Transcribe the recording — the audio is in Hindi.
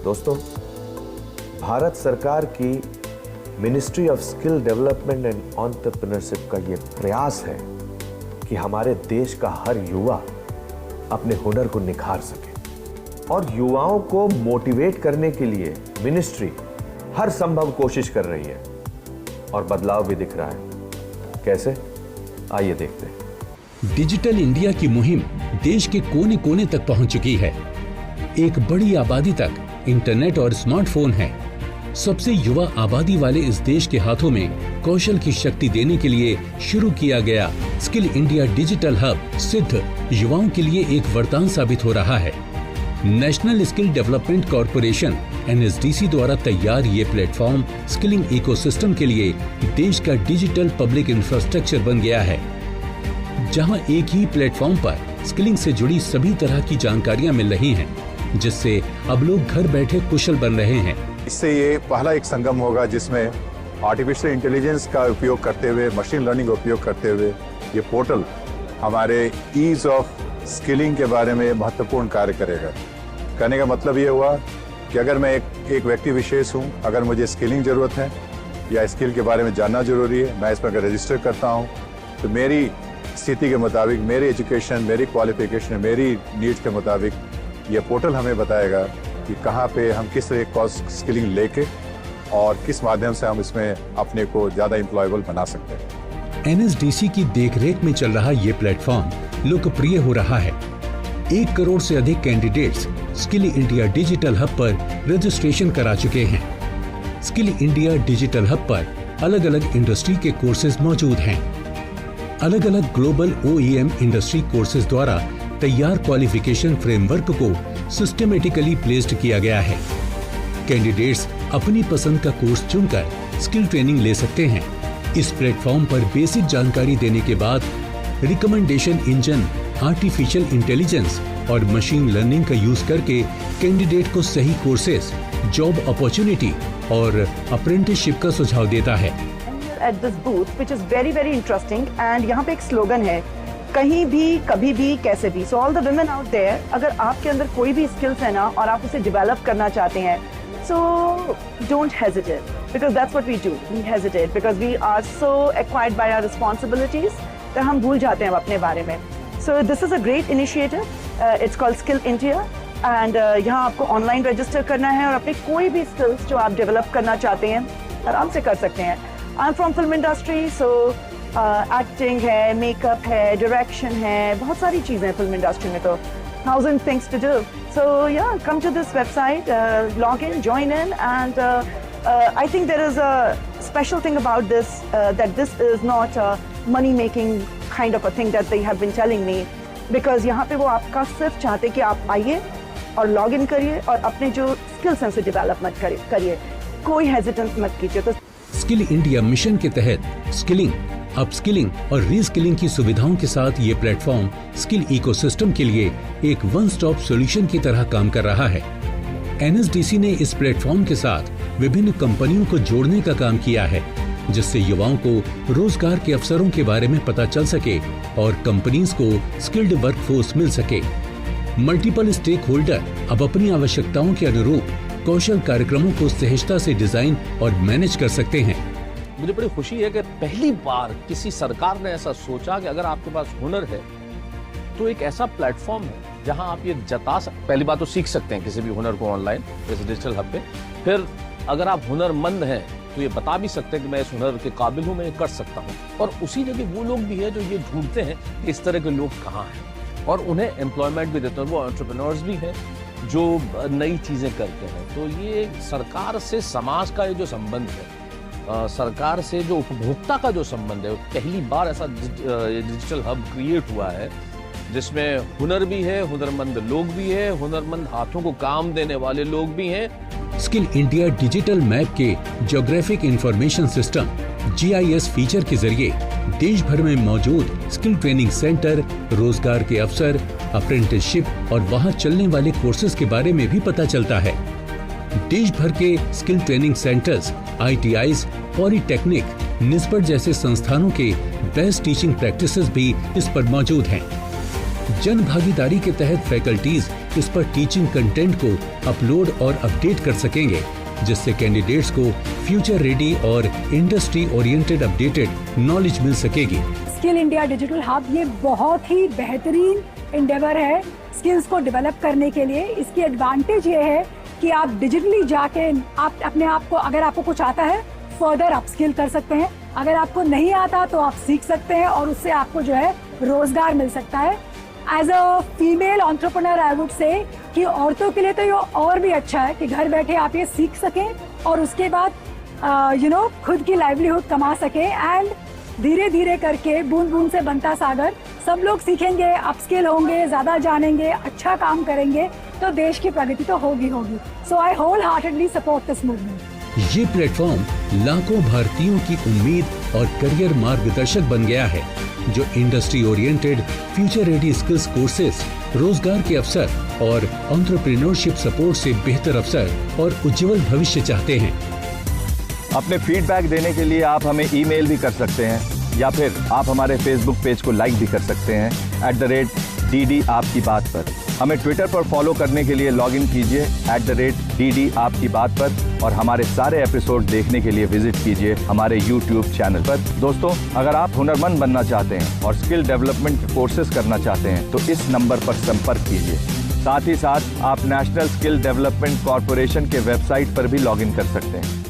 दोस्तों, भारत सरकार की ministry of skill development and entrepreneurship का ये प्रयास है कि हमारे देश का हर युवा अपने हुनर को निखार सके और युवाओं को मोटिवेट करने के लिए मिनिस्ट्री हर संभव कोशिश कर रही है और बदलाव भी दिख रहा है। कैसे? आइए देखते हैं। डिजिटल इंडिया की मुहिम देश के कोने कोने तक पहुंच चुकी है। एक बड़ी आबादी तक इंटरनेट और स्मार्टफोन है। सबसे युवा आबादी वाले इस देश के हाथों में कौशल की शक्ति देने के लिए शुरू किया गया स्किल इंडिया डिजिटल हब सिद्ध युवाओं के लिए एक वरदान साबित हो रहा है। National skill development corporation NSDC द्वारा तैयार ये प्लेटफॉर्म स्किलिंग इकोसिस्टम के लिए देश का डिजिटल पब्लिक इंफ्रास्ट्रक्चर बन गया है, जहां एक ही प्लेटफॉर्म पर स्किलिंग से जुड़ी सभी तरह की जानकारियां मिल रही हैं, जिससे अब लोग घर बैठे कुशल बन रहे हैं। इससे ये पहला एक संगम होगा जिसमें आर्टिफिशियल इंटेलिजेंस का उपयोग करते हुए, मशीन लर्निंग का उपयोग करते हुए ये पोर्टल हमारे ईज ऑफ स्किलिंग के बारे में महत्वपूर्ण कार्य करेगा। कहने का मतलब ये हुआ कि अगर मैं एक व्यक्ति विशेष हूँ, अगर मुझे स्किलिंग ज़रूरत है या स्किल के बारे में जानना जरूरी है, मैं इस पर अगर रजिस्टर करता हूँ तो मेरी स्थिति के मुताबिक, मेरी एजुकेशन, मेरी क्वालिफिकेशन, मेरी नीड्स के मुताबिक ये पोर्टल हमें बताएगा कि कहाँ पे हम किस तरह की स्किलिंग लेके और किस माध्यम से हम इसमें अपने को ज़्यादा एम्प्लॉयबल बना सकते हैं। NSDC की देखरेख में चल रहा ये प्लेटफॉर्म लोकप्रिय हो रहा है। 1 करोड़ से अधिक candidates skill India digital hub पर रजिस्ट्रेशन करा चुके हैं। स्किल इंडिया डिजिटल हब पर अलग अलग इंडस्ट्री के कोर्सेज मौजूद हैं। अलग अलग ग्लोबल OEM इंडस्ट्री कोर्सेज द्वारा तैयार क्वालिफिकेशन फ्रेमवर्क को सिस्टमेटिकली प्लेस्ड किया गया है। कैंडिडेट्स अपनी पसंद का कोर्स चुनकर स्किल ट्रेनिंग ले सकते हैं। इस प्लेटफॉर्म पर बेसिक जानकारी देने के बाद रिकमेंडेशन इंजन, आर्टिफिशियल इंटेलिजेंस और मशीन लर्निंग का यूज करके कैंडिडेट को सही कोर्सेज, जॉब अपॉर्चुनिटी और अप्रेंटिसशिप का सुझाव देता है। At this booth, which is very very interesting, and यहाँ पे एक स्लोगन है, कहीं भी, कभी भी, कैसे भी। So all the women out there, अगर आपके अंदर कोई भी स्किल्स है ना और आप उसे डेवलप करना चाहते हैं, so don't hesitate, because that's what we do. We hesitate because we are so acquired by our responsibilities that हम भूल जाते हैं अपने बारे में। So this is a great initiative. It's called Skill India, and यहाँ आपको ऑनलाइन रजिस्टर करना है और अपने कोई भी स्किल्स जो आप डेवलप करना चाहते हैं आराम से कर सकते हैं। I'm from film industry, so acting है, मेकअप है, डायरेक्शन है, बहुत सारी चीज़ें हैं फिल्म इंडस्ट्री में, तो 1000 things to do. So yeah, come to this website, log in, join in, and I think there is a special thing about this, that this is not a money-making kind of a thing that they have been telling me, because यहाँ पे वो आपका सिर्फ चाहते कि आप आइए और लॉग इन करिए और अपने जो स्किल्स हैं उसे डेवलपमेंट करिए, कोई हेजिटेंस मत कीजिए। तो स्किल इंडिया मिशन के तहत स्किलिंग, अपस्किलिंग और रीस्किलिंग की सुविधाओं के साथ ये प्लेटफॉर्म स्किल इकोसिस्टम के लिए एक वन स्टॉप सॉल्यूशन की तरह काम कर रहा है। NSDC ने इस प्लेटफॉर्म के साथ विभिन्न कंपनियों को जोड़ने का काम किया है, जिससे युवाओं को रोजगार के अवसरों के बारे में पता चल सके और कंपनीज को स्किल्ड वर्कफोर्स मिल सके। मल्टीपल स्टेक होल्डर अब अपनी आवश्यकताओं के अनुरूप कौशल कार्यक्रमों को सहजता से डिजाइन और मैनेज कर सकते हैं। मुझे बड़ी खुशी है कि पहली बार किसी सरकार ने ऐसा सोचा कि अगर आपके पास हुनर है तो एक ऐसा प्लेटफॉर्म है जहां आप ये पहली बात तो सीख सकते हैं किसी भी हुनर को ऑनलाइन जैसे डिजिटल हब पे। फिर अगर आप हुनरमंद हैं तो ये बता भी सकते हैं कि मैं इस हुनर के काबिल हूं, मैं ये कर सकता हूं। और उसी जगह वो लोग भी हैं जो ये ढूंढते हैं कि इस तरह के लोग कहाँ हैं और उन्हें एम्प्लॉयमेंट भी देते हैं। वो एंटरप्रेन्योर्स भी हैं जो नई चीजें करते हैं। तो ये सरकार से समाज का ये जो संबंध है, सरकार से जो उपभोक्ता का जो संबंध है, पहली बार ऐसा डिजिटल हब क्रिएट हुआ है जिसमें हुनर भी है, हुनरमंद लोग भी है, हुनरमंद हाथों को काम देने वाले लोग भी हैं। स्किल इंडिया डिजिटल मैप के geographic information system GIS feature के जरिए देश भर में मौजूद स्किल ट्रेनिंग सेंटर, रोजगार के अवसर, अप्रेंटिसशिप और वहां चलने वाले कोर्सेज के बारे में भी पता चलता है। देश भर के skill training centres, ITIs, polytechnic, निस्पट जैसे संस्थानों के बेस्ट टीचिंग प्रैक्टिसेस भी इस पर मौजूद हैं। जन भागीदारी के तहत फैकल्टीज इस पर टीचिंग कंटेंट को अपलोड और अपडेट कर सकेंगे, जिससे कैंडिडेट्स को फ्यूचर रेडी और इंडस्ट्री ओरिएंटेड अपडेटेड नॉलेज मिल सकेगी। स्किल इंडिया डिजिटल हब ये बहुत ही बेहतरीन इंडेवर है स्किल्स को डेवलप करने के लिए। इसकी एडवांटेज ये है कि आप डिजिटली जाके आप अपने आप को, अगर आपको कुछ आता है, फर्दर अपस्किल कर सकते हैं। अगर आपको नहीं आता तो आप सीख सकते हैं और उससे आपको जो है रोजगार मिल सकता है। As a female entrepreneur I would say कि औरतों के लिए तो ये और भी अच्छा है कि घर बैठे आप ये सीख सकें और उसके बाद खुद की लाइवलीहुड कमा सकें। एंड धीरे धीरे करके बूंद बूंद से बनता सागर, सब लोग सीखेंगे, अपस्किल होंगे, ज्यादा जानेंगे, अच्छा काम करेंगे तो देश की प्रगति तो होगी। So I wholeheartedly support this movement. ये प्लेटफॉर्म लाखों भारतीयों की उम्मीद और करियर मार्गदर्शक बन गया है, जो industry oriented future ready skills courses, रोजगार के अवसर और एंटरप्रेन्योरशिप सपोर्ट से बेहतर अवसर और उज्जवल भविष्य चाहते हैं। अपने फीडबैक देने के लिए आप हमें ईमेल भी कर सकते हैं या फिर आप हमारे फेसबुक पेज को लाइक भी कर सकते हैं @DD आपकी बात पर। हमें ट्विटर पर फॉलो करने के लिए लॉगिन कीजिए @DD आपकी बात पर और हमारे सारे एपिसोड देखने के लिए विजिट कीजिए हमारे YouTube चैनल पर। दोस्तों, अगर आप हुनरमंद बनना चाहते हैं और स्किल डेवलपमेंट कोर्सेज करना चाहते हैं तो इस नंबर पर संपर्क कीजिए। साथ ही साथ आप नेशनल स्किल डेवलपमेंट कॉर्पोरेशन के वेबसाइट पर भी लॉगिन कर सकते हैं।